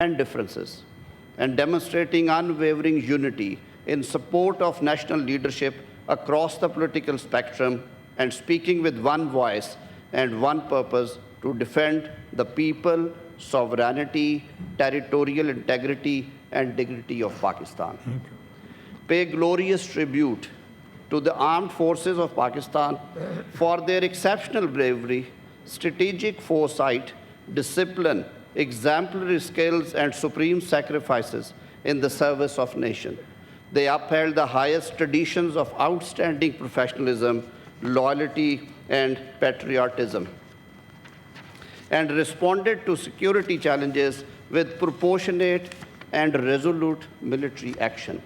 and differences, and demonstrating unwavering unity in support of national leadership across the political spectrum, and speaking with one voice and one purpose to defend the people, sovereignty, territorial integrity, and dignity of Pakistan. Pay glorious tribute to the armed forces of Pakistan for their exceptional bravery, strategic foresight, discipline, exemplary skills, and supreme sacrifices in the service of nation. They upheld the highest traditions of outstanding professionalism, loyalty, and patriotism, and responded to security challenges with proportionate and resolute military action.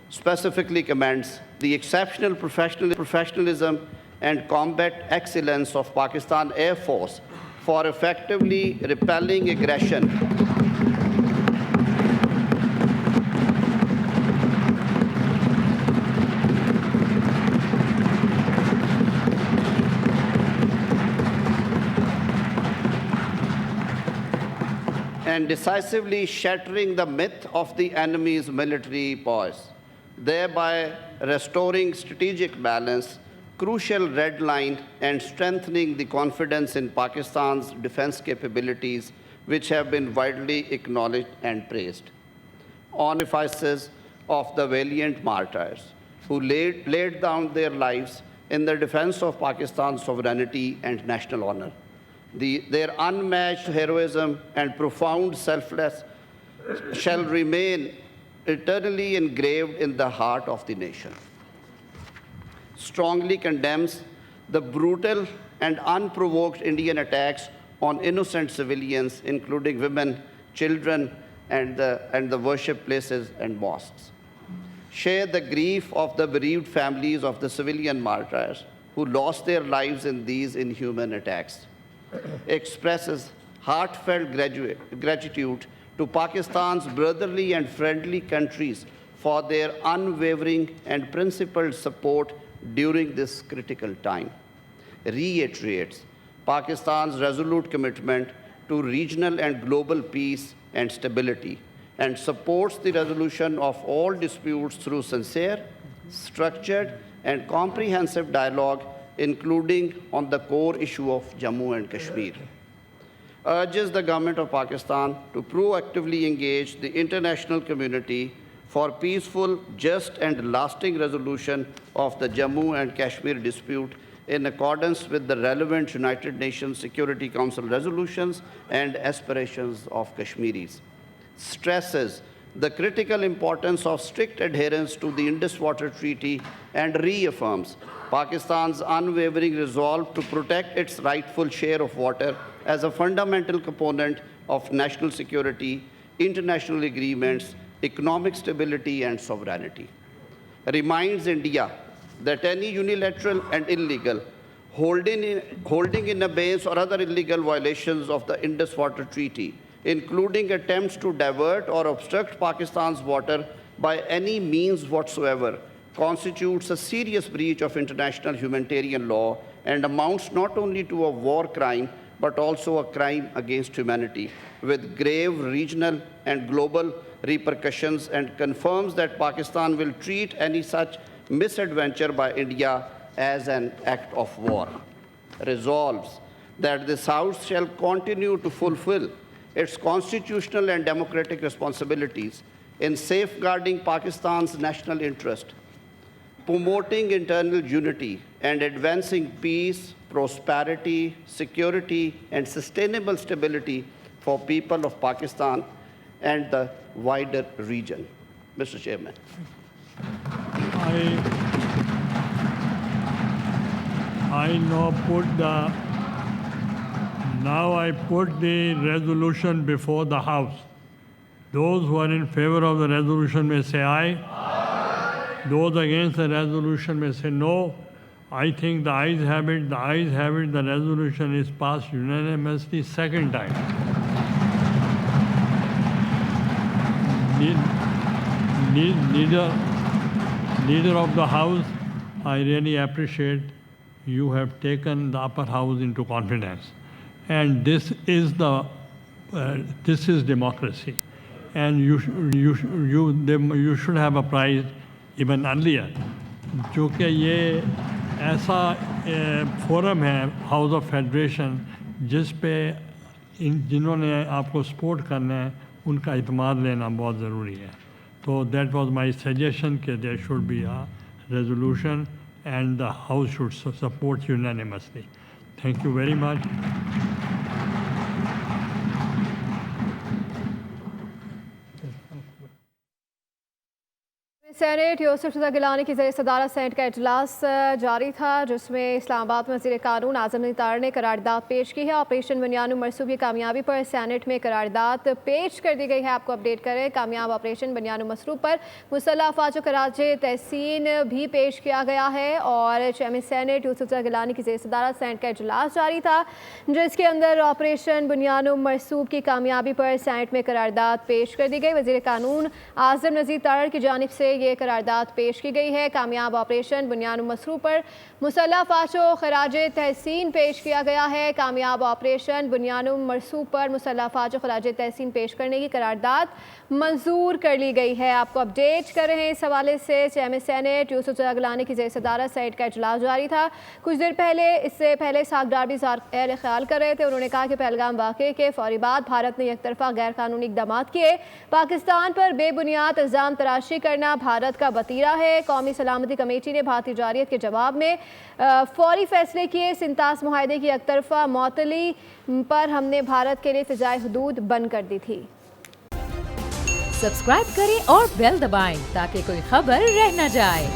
Specifically commends the exceptional professionalism and combat excellence of Pakistan Air Force for effectively repelling aggression and decisively shattering the myth of the enemy's military poise, thereby restoring strategic balance, crucial red line, and strengthening the confidence in Pakistan's defense capabilities, which have been widely acknowledged and praised. On sacrifices of the valiant martyrs who laid down their lives in the defense of Pakistan's sovereignty and national honor. Their unmatched heroism and profound selflessness shall remain eternally engraved in the heart of the nation. Strongly condemns the brutal and unprovoked Indian attacks on innocent civilians, including women, children, and the worship places and mosques. Share the grief of the bereaved families of the civilian martyrs who lost their lives in these inhuman attacks. Expresses heartfelt gratitude to Pakistan's brotherly and friendly countries for their unwavering and principled support during this critical time. Reiterates Pakistan's resolute commitment to regional and global peace and stability, and supports the resolution of all disputes through sincere, structured, and comprehensive dialogue, including on the core issue of Jammu and Kashmir. Urges the government of Pakistan to proactively engage the international community for peaceful, just, and lasting resolution of the Jammu and Kashmir dispute in accordance with the relevant United Nations Security Council resolutions and aspirations of Kashmiris. Stresses the critical importance of strict adherence to the Indus Water Treaty and reaffirms Pakistan's unwavering resolve to protect its rightful share of water as a fundamental component of national security, international agreements, economic stability, and sovereignty. Reminds India that any unilateral and illegal holding in abeyance or other illegal violations of the Indus Water Treaty, including attempts to divert or obstruct Pakistan's water by any means whatsoever, constitutes a serious breach of international humanitarian law and amounts not only to a war crime, but also a crime against humanity, with grave regional and global repercussions, and confirms that Pakistan will treat any such misadventure by India as an act of war. Resolves that this House shall continue to fulfill its constitutional and democratic responsibilities in safeguarding Pakistan's national interest, promoting internal unity, and advancing peace, prosperity, security, and sustainable stability for people of Pakistan and the wider region. Mr. Chairman. Now I put the resolution before the House. Those who are in favor of the resolution may say aye. Aye. Those against the resolution may say no. I think the ayes have it. The ayes have it. The resolution is passed unanimously second time. Leader of the House, I really appreciate you have taken the upper house into confidence. And this is the this is democracy, and you should have apprised even earlier. چونکہ یہ ایسا forum ہے house of federation جس پہ جنہوں نے آپ کو سپورٹ کرنا ہے ان کا اعتماد لینا بہت ضروری ہے. تو دیٹ واز مائی سجیشن کہ there should be a resolution and the house should support unanimously. Thank you very much. Senate Yousaf Raza Gilani کی زیر صدارت سینیٹ کا اجلاس جاری تھا جس میں اسلام آباد میں وزیر قانون اعظم نذیر تارڑ نے قرارداد پیش کی ہے. آپریشن بنیان المرسوس کی کامیابی پر سینیٹ میں قرارداد پیش کر دی گئی ہے. آپ کو اپڈیٹ کریں, کامیاب آپریشن بنیان المرسوس پر مسلح افواج و خراج تحسین بھی پیش کیا گیا ہے. اور چیئرمین سینیٹ یوسف رضا گیلانی کی زیر صدارت سینیٹ کا اجلاس جاری تھا جس کے اندر آپریشن بنیان المرسوس کی کامیابی پر سینیٹ میں قرارداد پیش کر دی گئی. وزیر قانون اعظم نذیر تارڑ کی جانب سے یہ قرارداد پیش کی گئی ہے. کامیاب آپریشن بنیان المرسوس پر مسلح افواج و خراج تحسین پیش کیا گیا ہے. کامیاب آپریشن بنیان المرسوس پر مسلح افواج و خراج تحسین پیش کرنے کی قرارداد منظور کر لی گئی ہے. آپ کو اپڈیٹ کر رہے ہیں اس حوالے سے. چیئرمین سینیٹ یوسف رضا گیلانی کی زیر صدارت سینیٹ کا اجلاس جاری تھا. کچھ دیر پہلے اس سے پہلے اسحاق ڈار بھی اظہار خیال کر رہے تھے. انہوں نے کہا کہ پہلگام واقعے کے فوری بعد بھارت نے یک طرفہ غیر قانونی اقدامات کیے. پاکستان پر بے بنیاد الزام تراشی کرنا بھارت کا وتیرہ ہے. قومی سلامتی کمیٹی نے بھارتی جارحیت کے جواب میں فوری فیصلے کیے. سنتاس معاہدے کی یک طرفہ معطلی پر ہم نے بھارت کے لیے فضائی حدود بند کر دی تھی. سبسکرائب کریں اور بیل دبائیں تاکہ کوئی خبر رہ نہ جائے.